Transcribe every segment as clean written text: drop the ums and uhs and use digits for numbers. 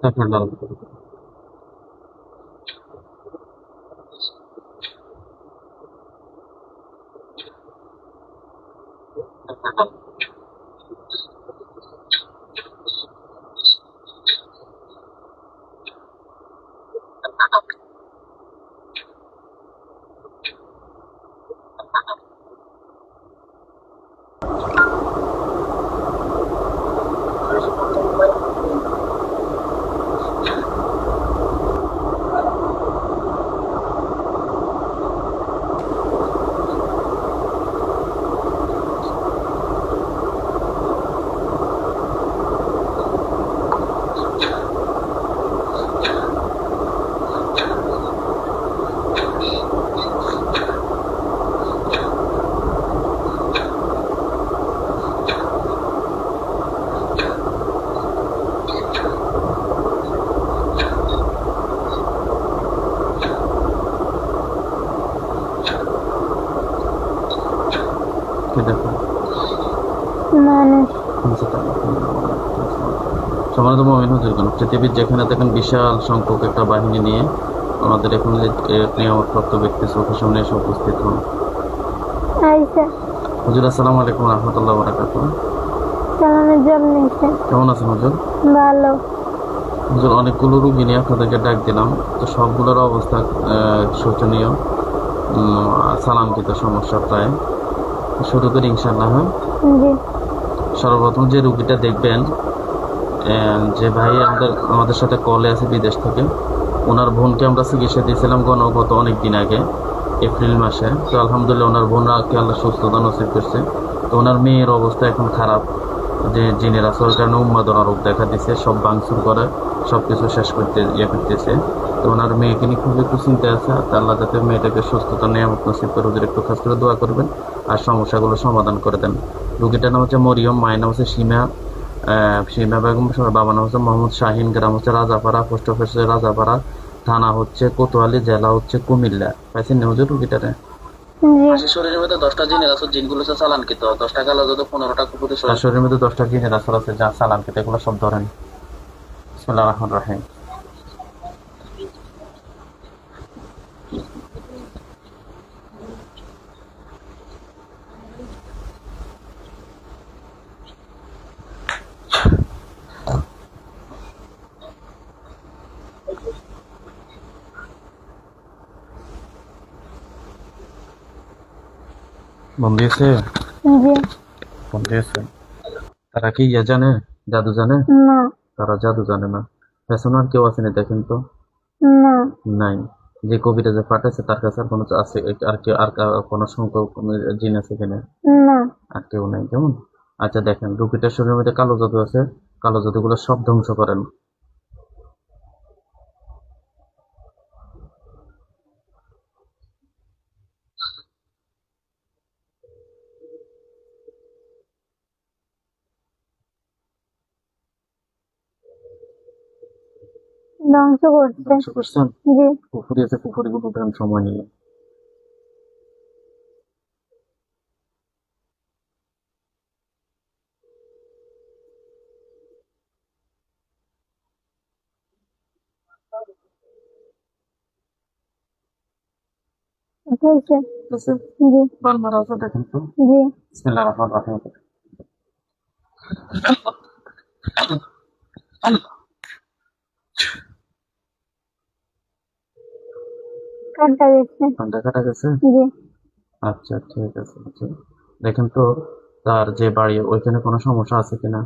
তারপর লাল। কি দেখো? মানুষ। সম্মানিত মুমিন হুজুরগণ, পৃথিবীর যেখানে দেখেন বিশাল সংখ্যক একটা বাহিনী নিয়ে আমাদের এখন নিয়ামতপ্রাপ্ত ব্যক্তি চোখের সামনে এসে উপস্থিত হন। আইসা হুজুর আসসালামু আলাইকুম রহমতুল্লাহ বারাকাতু। চালানোর জন্য নিছে। কেমন আছেন হুজুর? ভালো। হুজুর, অনেকগুলো রুগী নিয়ে আপনাদেরকে ডাক দিলাম, তো সবগুলোর অবস্থা শোচনীয়, সালামকৃত সমস্যা প্রায়। শুরু করি ইনশাল্লাহ। হ্যাঁ, জি। সর্বপ্রথম যে রুগীটা দেখবেন, যে ভাই আমাদের সাথে কলে আছে বিদেশ থেকে, ওনার বোনকে আমরা চিকিৎসা দিয়েছিলাম গত অনেক দিন আগে, এপ্রিল মাসে। তো আলহামদুলিল্লাহ ওনার বোনকে আল্লাহ সুস্থতা নসিব করছে। তো ওনার মেয়ের অবস্থা এখন খারাপ, যে জিনের আসরের কারণে উন্মাদনা রোগ দেখা দিচ্ছে, সব ভাঙচুর করে সবকিছু শেষ করতে করতেছে। তো ওনার মেয়েকে নিয়ে খুব একটু চিন্তা আছে, আর আল্লাহ যাতে মেয়েটাকে সুস্থতা নিয়ামত নসিব করে, ওদের একটু খাস করে দোয়া করবেন আর সমস্যাগুলো সমাধান করে দেন। রুগীটার নাম হচ্ছে মরিয়ম, মায়ের নাম হচ্ছে সীমা, সীমা বেগম, বাবার নাম হচ্ছে মোহাম্মদ শাহিন, গ্রাম হচ্ছে রাজাপাড়া, পোস্ট অফিস হচ্ছে রাজাপাড়া, থানা হচ্ছে কোতোয়ালি, জেলা হচ্ছে কুমিল্লা। পাইছেন না হুজুর রুগীটারে? জি। হাসির শরীরের মধ্যে 10টা জিনের আসর, জিনগুলো হচ্ছে চালানকৃত, 10টা কালো জাদু, 15টা কুকুরের শরীরের মধ্যে 10টা জিনের আসর আছে যা চালানকৃত, এগুলো সব ধরেন। বিসমিল্লাহির রহমানির রহিম। মন দিয়েছে? জি। মন দিয়েছে। তারা কি ইয়ে জানে, জাদু জানে? না। তারা জাদু জানে না। পেছনে আর কেউ আসেনি দেখেন তো? না। নাই। যে কবিটা যে পাঠাচ্ছে তার কাছে আর কোনো আছে? আর কেউ, কোনো সংখ্যক জিন আছে কিনা? না। আর কেউ নাই, কেমন? আচ্ছা দেখেন, রুগীটার শরীরের মধ্যে কালো জাদু আছে, কালো জাদুগুলো সব ধ্বংস করেন। ধ্বংস করছে। ধ্বংস করছেন? জি। পুকুরি আছে, পুকুরিগুলো উঠান সময় নিয়ে। উঠেছে। ঠিক আছে? জি। বান মারা আছে দেখেন তো? জি। বিসমিল্লাহির রহমানির রহিম। কাটা গেছে। ঠান্ডা কাটা গেছে? জি। আচ্ছা ঠিক আছে, আচ্ছা। দেখেন তো, তার যে বাড়ি ওইখানে কোনো সমস্যা আছে কিনা?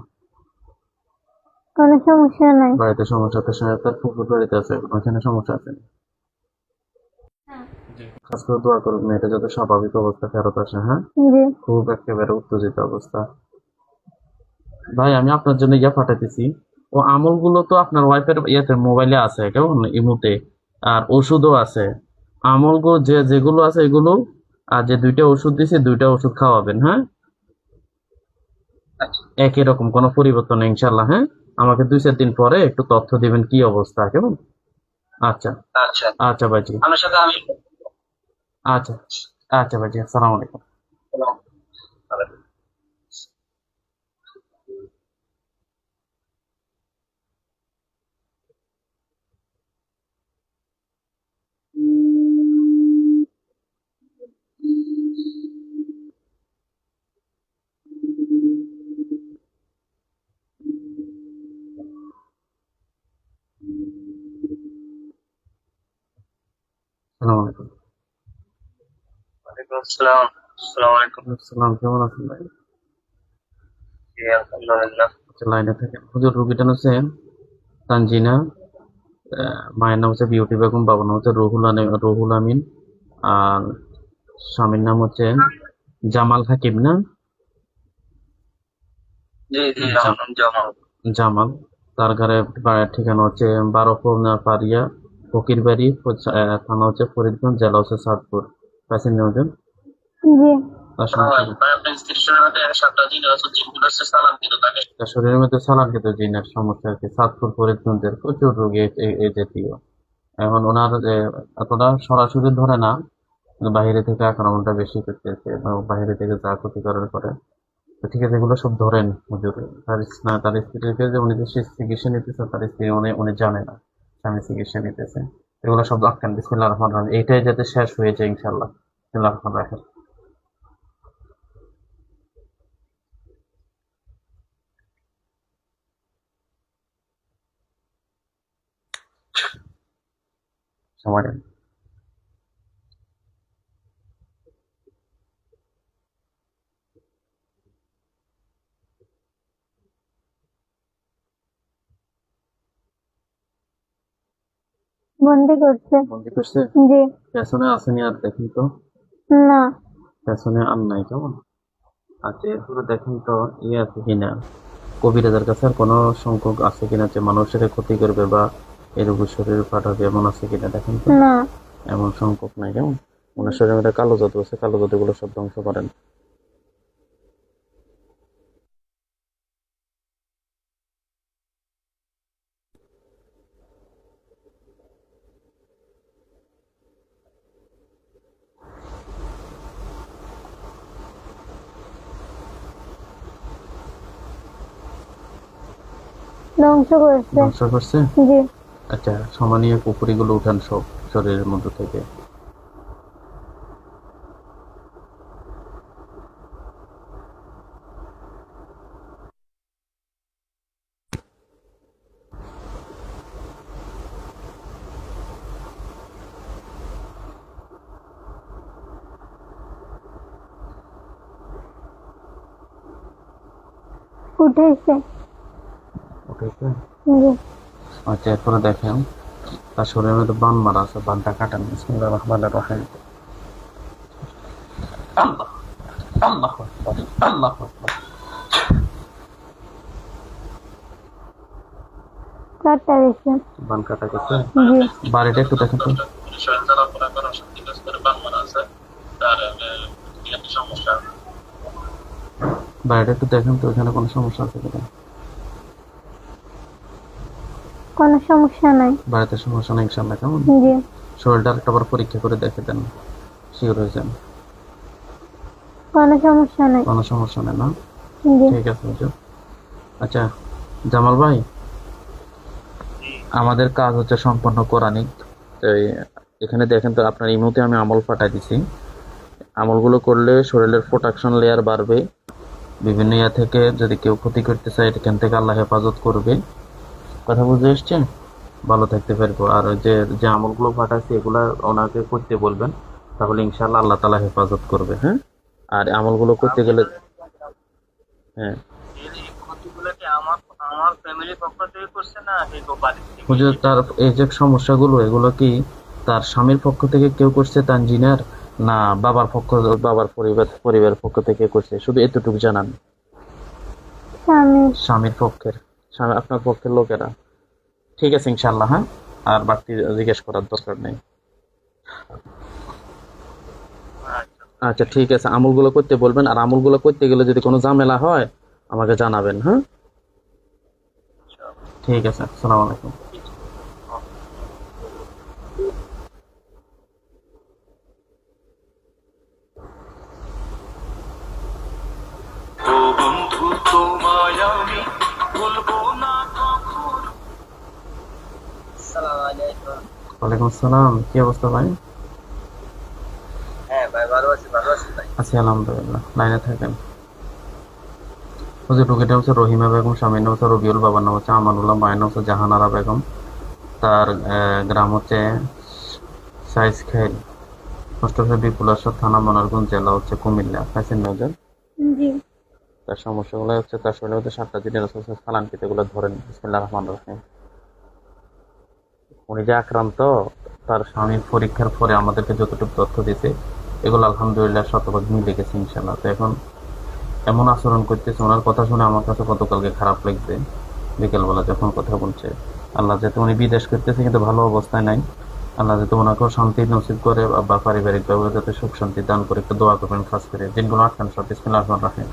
কোনো সমস্যা নাই। বাড়িতে সমস্যা তো তার পুকুর বাড়িতে আছে, ওইখানে সমস্যা আছে? খাস করে দোয়া করুন মেয়েটা যাতে স্বাভাবিক অবস্থা ফেরত আসে। হ্যাঁ, জি। খুব একেবারে উত্তেজিত অবস্থা। ভাই আমি আপনার জন্য ইয়া পাঠাতেছি, ও আমলগুলো তো আপনার ওয়াইফের ইয়েতে মোবাইলে আছে কেমন, ইমুতে, আর ওষুধও আছে। আমলগুলো যেগুলো আছে এগুলো, আর যে দুইটা ওষুধ দিছি দুইটা ওষুধ খাওয়াবেন। হ্যাঁ, একই রকম, কোনো পরিবর্তন নেই ইনশাল্লাহ। হ্যাঁ, আমাকে 2-4 দিন পরে একটু তথ্য দিবেন কি অবস্থা, কেমন? আচ্ছা। আচ্ছা। আচ্ছা ভাইজি, আপনার সাথে আমি। আচ্ছা। আচ্ছা ভাইজি, আসসালামু আলাইকুম। আসসালাম আসসালামু আলাইকুম। আসসালাম, কেমন আছেন ভাই? জি, আলহামদুলিল্লাহ। আচ্ছা, লাইনে থাকেন। হুজুর, রুগীটা হচ্ছে তানজিনা, মায়ের নাম হচ্ছে বিউটি বেগম, বাবার নাম হচ্ছে রুহুল আমিন, আর স্বামীর নাম হচ্ছে জামাল হাকিম, না? জি জি, আমার নাম জামাল। জামাল। তার ঘরে বাড়ির ঠিকানা হচ্ছে 12 পারিয়া ফকির বাড়ি, থানা হচ্ছে ফরিদগঞ্জ, জেলা হচ্ছে চাঁদপুর। পাইছেন না হুজুর? জি। তার সংসার ভাই আপনার স্টেশনের মধ্যে 7টা জিনিস আছে, যেগুলো হচ্ছে সালাম দিতে থাকে। তার শরীরের মধ্যে সালানকৃত জিনের সমস্যা আর কি। চাঁদপুর ফরিদগঞ্জের প্রচুর রোগী এই জাতীয়। এখন ওনার এতটা সরাসরি ধরে না, কিন্তু বাইরে থেকে আক্রমণটা বেশি করতেছে, বা বাইরে থেকে যা ক্ষতি করার করে। তো ঠিক আছে, এগুলো সব ধরেন হুজুর। তার স্ত্রীকে যে উনি যে চিকিৎসা নিতেছে, তার স্ত্রী উনি উনি জানে না স্বামী চিকিৎসা নিতেছে। এগুলো সব রাখেন। বিসমিল্লাহির রহমানির রহিম। এইটাই যাতে শেষ হয়ে যায় ইনশাল্লাহ। বিসমিল্লাহির রহমানির রহিম। সময় নেন। বন্দি করছে। বন্দি করছে? জি। পেছনে আসেনি আর দেখেন তো। না। পেছনে আর নাই, কেমন? আচ্ছা, এরপরে দেখেন তো ইয়ে আছে কিনা, কবিরাজের কাছে আর কোনো সংখ্যক আছে কিনা যে মানুষের ক্ষতি করবে বা এই রোগের শরীর পাঠাবে, এমন আছে কিনা দেখেন তো। না। এমন সংখ্যক নাই, কেমন? ওনার শরীরের মধ্যে কালো জাদু আছে, কালো জাদুগুলো সব ধ্বংস করেন। ধ্বংস করছে। ধ্বংস করছে? জি। আচ্ছা, সমানীয় পুকুরিগুলো উঠান সব শরীরের মধ্যে থেকে। উঠেছে। উঠেছে? জি। আচ্ছা, এরপরে দেখেন তার শরীরের মধ্যে বান মারা আছে, বানটা কাটান। বিসমিল্লাহির রহমানির রহিম। আল্লাহ, আল্লাহু আকবার, আল্লাহু আকবার। কাটটা গেছে। বান কাটা গেছে? জি। বাড়িটা একটু দেখেন তো। শরীর চলাফেরা করার শক্তি কাজ করে, বান মারা আছে। তার কি সমস্যা? বাড়িটা একটু দেখেন তো, এখানে কোনো সমস্যা আছে কিনা। কোনো সমস্যা নাই। বাড়িতে সমস্যা নেই ইনশাল্লাহ, কেমন? জি। শরীরটা একটাবার পরীক্ষা করে দেখে দেন, শিওর হয়ে যান। কোনো সমস্যা নাই। কোনো সমস্যা নেই না? জি। ঠিক আছে হুজুর। আচ্ছা জামাল ভাই, আমাদের কাজ হচ্ছে সম্পূর্ণ কোরআনিক। তো এখানে দেখেন তো, আপনার ইমোতে আমি আমল পাঠাই দিছি। আমলগুলো করলে শরীরের প্রোটেকশন লেয়ার বাড়বে। বিভিন্ন ইয়া থেকে যদি কেউ ক্ষতি করতে চায়, এখান থেকে আল্লাহ হেফাজত করবে। কথা বুঝে এসছে? ভালো থাকতে পারবো। আর ওই যে যে আমলগুলো পাঠাচ্ছি, এগুলা ওনাকে করতে বলবেন, তাহলে ইনশাল্লাহ আল্লাহ তালা হেফাজত করবে। হ্যাঁ, আর আমলগুলো করতে গেলে, হ্যাঁ এই ক্ষতিগুলো কি আমার আমার ফ্যামিলি পক্ষ থেকে করছে না এই বাড়ি থেকে? হুজুর, তার এই যে সমস্যাগুলো, এগুলো কি তার স্বামীর পক্ষ থেকে কেউ করছে তানজিনার, না বাবার পরিবারের পক্ষ থেকে করছে? শুধু এতটুকু জানান। স্বামী। স্বামীর পক্ষের, আপনার পক্ষের লোকেরা। ঠিক আছে ইনশাল্লাহ। হ্যাঁ, আর বাড়তি জিজ্ঞেস করার দরকার নেই। আচ্ছা ঠিক আছে, আমলগুলো করতে বলবেন। আর আমলগুলো করতে গেলে যদি কোনো ঝামেলা হয় আমাকে জানাবেন। হ্যাঁ, ঠিক আছে। আসসালামু আলাইকুম। ও বন্ধু, তোমায় আমি ভুলবো না কখনো। আসসালামু আলাইকুম। ওয়ালাইকুম আসসালাম। কি অবস্থা ভাই? হ্যাঁ ভাই, ভালো আছি ভাই। আছি আলহামদুলিল্লাহ। লাইনে থাকেন। হুজুর, রোগীটা হচ্ছে রহিমা বেগম, স্বামীর নাম হচ্ছে রবিউল, বাবার নাম হচ্ছে আমানুল্লাহ, মায়ের নাম হচ্ছে জাহানারা বেগম। তার গ্রাম হচ্ছে সাইজ খাইল, পোস্ট অফিস বিপুলাশ্বর থানা মনারগঞ্জ জেলা হচ্ছে কুমিল্লা। পাইছেন না ওদের? জি। তার সমস্যাগুলো হচ্ছে তার শরীরে হচ্ছে 7টা দিনের ফালানকিতে এগুলো ধরেন। বিসমিল্লাহির রহমানির রহিম। উনি যে আক্রান্ত, তার স্বামীর পরীক্ষার পরে আমাদেরকে যতটুকু তথ্য দিছে এগুলো আলহামদুলিল্লাহ শতভাগ মিলে গেছে ইনশাল্লাহ। তো এখন এমন আচরণ করতেছে, ওনার কথা শুনে আমার কাছে গতকালকে খারাপ লাগছে বিকেলবেলা যখন কথা বলছে। আল্লাহ যাতে উনি বিদেশ করতেছে কিন্তু ভালো অবস্থায় নাই, আল্লাহ যাতে ওনাকেও শান্তি নসিব করে বা পারিবারিকভাবে যাতে সুখ শান্তি দান করে একটু দোয়া করবেন খাস করে। দিনগুলো আটকান সব। বিসমিল্লাহির রহমানির রহিম।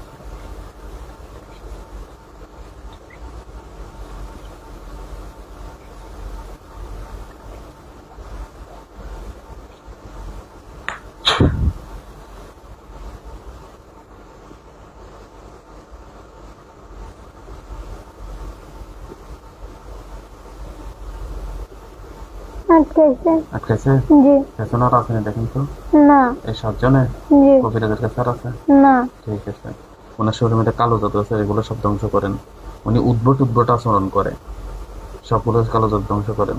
আটকাইছে। আটকাইছে? জি। পেছনে আর আসেনি দেখেন তো। না। এই 7 জনে জি। কবিরাজের কাছে আর আছে? না। ঠিক আছে। ওনার শরীরের মধ্যে কালো জাদু আছে, এগুলো সব ধ্বংস করেন। উনি উদ্ভট উদ্ভট আচরণ করে, সবগুলো কালো জাদু ধ্বংস করেন।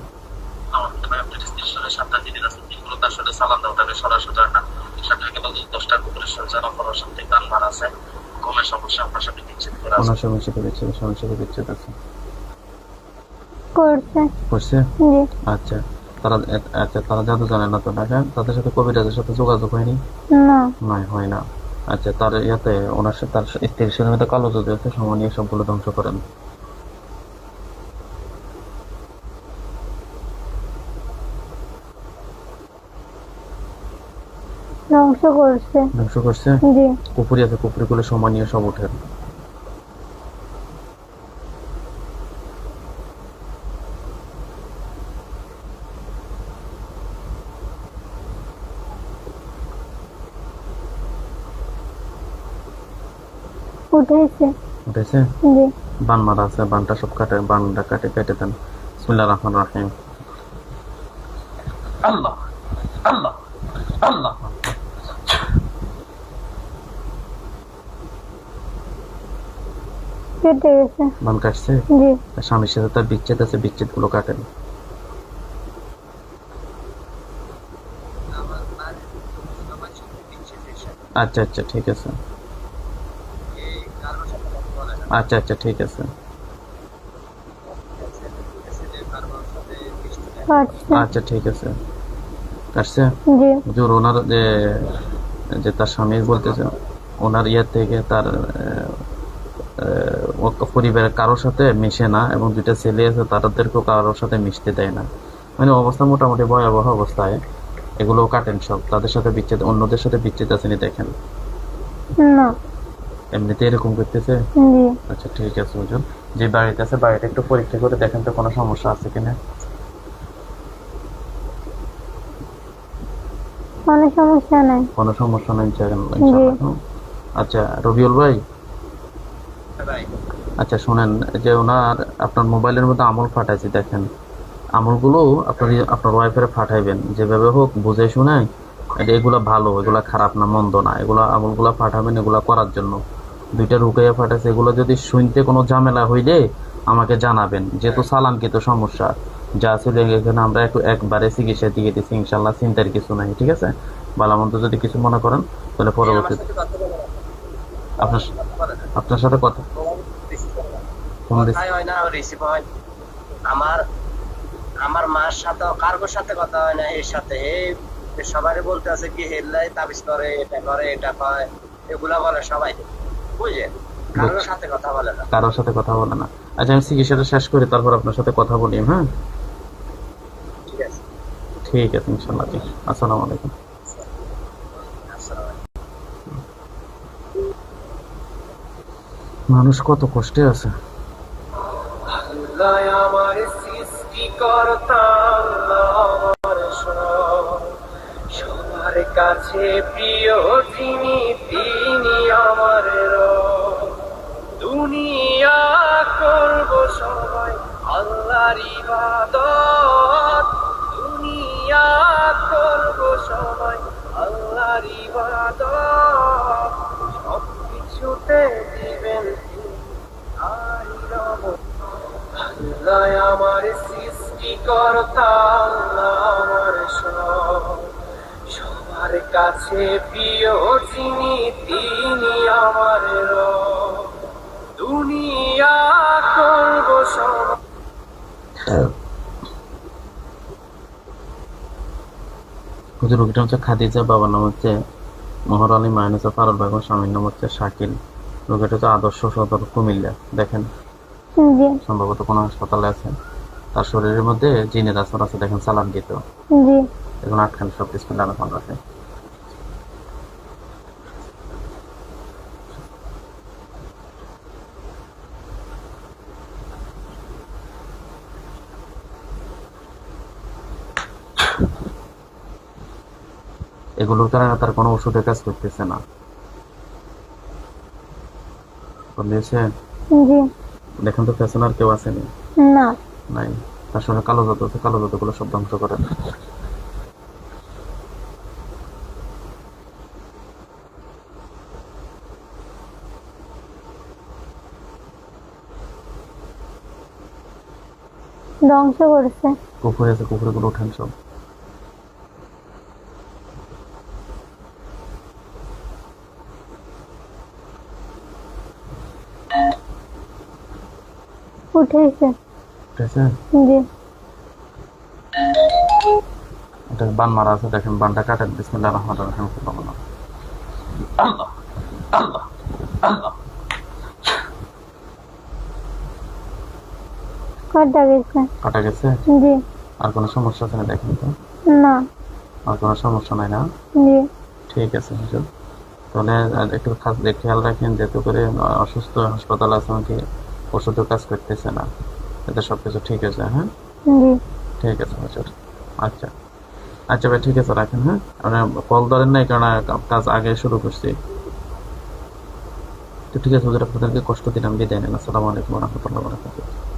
আমার মনে হয় আপনার স্ত্রীর সাথে 7টা দিনের আছে, দিনগুলো তার সাথে সালাম দেওয়া তাকে সরাসরি না। 7টা গেল 10টা কুকুরের সাথে যারা করার সাথে গান মারা আছে, ঘুমের সমস্যা আপনার সাথে বিচ্ছেদ করা আছে। ওনার সমস্যা বিচ্ছেদ আছে। করছে। করছে? জি। আচ্ছা। তারা জাদু জানে না তো না? হ্যাঁ, তাদের সাথে কবিরাজের সাথে যোগাযোগ হয়নি? না। নয়, হয় না। আচ্ছা, তার ইয়াতে ওনার সাথে তার স্ত্রীর শরীরের মধ্যে কালো জাদু আছে, সময় নিয়ে সবগুলো ধ্বংস করেন। ধ্বংস করছে। ধ্বংস করছে? জি। কুপুরি আছে, কুপুরিগুলো সময় নিয়ে সব উঠেন। উঠেছে। উঠেছে? জি। বান মারা আছে, বানটা সব কাটে, বানটা কেটে দেন। বিসমিল্লাহির রহমানির রহিম। আল্লাহ আল্লাহ আল্লাহ। কেটে গেছে। বান কাটছে? জি। স্বামীর সাথে তার বিচ্ছেদ আছে, বিচ্ছেদ গুলো কাটেন। আচ্ছা আচ্ছা, ঠিক আছে। আচ্ছা আচ্ছা, ঠিক আছে। কাটছে। আচ্ছা, ঠিক আছে। কাটছে? জি। হুজুর, ওনার যে যে তার স্বামী বলতেছে ওনার ইয়ে থেকে তার পরিবারের কারোর সাথে মিশে না, এবং 2টা ছেলে আছে তাদেরকেও কারোর সাথে মিশতে দেয় না। মানে অবস্থা মোটামুটি ভয়াবহ অবস্থায়। এগুলো কাটেন সব। তাদের সাথে বিচ্ছেদ, অন্যদের সাথে বিচ্ছেদ আসেনি দেখেন। না। এমনিতে এরকম করতেছে? জি। আচ্ছা, ঠিক আছে হুজুর। যে বাড়িতে আছে বাড়িটা একটু পরীক্ষা করে দেখেন তো কোনো সমস্যা আছে কিনা। কোনো সমস্যা নাই। কোনো সমস্যা নেই ইনশাআল্লাহ। আচ্ছা রবিউল ভাই, আচ্ছা শুনেন, যে ওনার আপনার মোবাইলের মধ্যে আমল পাঠাইছি দেখেন, আমলগুলো আপনার ওয়াইফের পাঠাইবেন যেভাবে হোক বুঝে শুনে। এগুলা ভালো, এগুলা খারাপ না, মন্দ না, এগুলা আমলগুলা পাঠাবেন এগুলা করার জন্য। 2টা রুকাইয়া পাঠাইছে, এগুলো যদি শুনতে কোনো ঝামেলা হইলে আমাকে জানাবেন, যেহেতু সালামকৃত সমস্যা যা ছিল এখানে আমরা একবারে চিকিৎসা দিয়ে দিচ্ছি ইনশাল্লাহ, চিন্তার কিছু নাই। ঠিক আছে, ভালোমন্দ যদি কিছু মনে করেন তাহলে পরবর্তীতে আপনার আপনার সাথে কথা ফোন দিচ্ছি। কথাই হয় না, রিসিভ হয়। আমার আমার মার সাথে কারোর সাথে কথা হয় না। এর সাথে এই সবারই বলতে আছে কি হেল্লাই তাবিজ করে, এটা করে, এটা পায়, এগুলা বলে সবাই, বুঝলেন? কারোর সাথে কথা বলে না। কারোর সাথে কথা বলে না। আচ্ছা, আমি চিকিৎসাটা শেষ করি, তারপর আপনার সাথে কথা বলি। হ্যাঁ, ঠিক আছে। ঠিক আছে ইনশাল্লাহ। আসসালামু আলাইকুম। আসসালাম। মানুষ কত কষ্টে আছে। আল্লাহ আমার সৃষ্টিকর্তা, আল্লাহ আমার সব, সবার কাছে প্রিয় যিনি, তিনি আমার রব। দুনিয়া করব সবাই আল্লাহর ইবাদত, দুনিয়া করব সবাই আল্লাহর ইবাদত, সবকিছুতে দিবেন আরই রব। আল্লাহ আমার সৃষ্টিকর্তা, আল্লাহ আমার সব, সবার কাছে প্রিয় যিনি তিনি আমার রব। দুনিয়া করব সব। ওদের রোগীটা হচ্ছে খাদিজা, বাবার নাম হচ্ছে মোহর আলী, মায়ের হচ্ছে ফারুল বেগম, স্বামীর নাম হচ্ছে শাকিল। রোগীটা হচ্ছে আদর্শ সদর, কুমিল্লা। দেখেন জি সম্ভবত কোনো হাসপাতালে আছে। তার শরীরের মধ্যে জিনের আসর আছে, দেখেন সালাম দিত। জি এখন আটখান সব বিসমিল্লাহির রহমানির রহিম। এগুলোর কারণে তার কোনো ওষুধের কাজ করতেছে না, বুঝেছে? জি দেখেন তো পেছনে আর কেউ আসেনি, না নাই। তার সঙ্গে কালো জাদু আছে, কালো জাদুগুলো সব ধ্বংস করে। ধ্বংস করছে। কুকুর আছে, কুকুরগুলো উঠেন সব। উঠেছে। ঠিক আছে, জি এটা বান মারা আছে, দেখেন বানটা কাটেন। বিসমিল্লাহির রহমানির রহিম। আল্লাহ আল্লাহ আল্লাহ। কাটা গেছে। কাটা গেছে। জি আর কোনো সমস্যা আছে না? দেখেন তো, না আর কোনো সমস্যা নাই না? জি ঠিক আছে হুজুর। তাহলে একটু খেয়াল রাখেন, যেহেতু করে অসুস্থ হাসপাতাল আছে, আমাকে ওষুধও কাজ করতেছে না, এতে সবকিছু ঠিক আছে। হ্যাঁ জি ঠিক আছে হুজুর। আচ্ছা আচ্ছা ভাই, ঠিক আছে, রাখেন। হ্যাঁ, কল ধরেন নাই কারণ কাজ আগে শুরু করছি। তো ঠিক আছে হুজুর, আপনাদেরকে কষ্ট দিলাম, বিদায় নেন। আসসালামু আলাইকুম ওয়া রাহমাতুল্লাহি ওয়া বারাকাতুহু।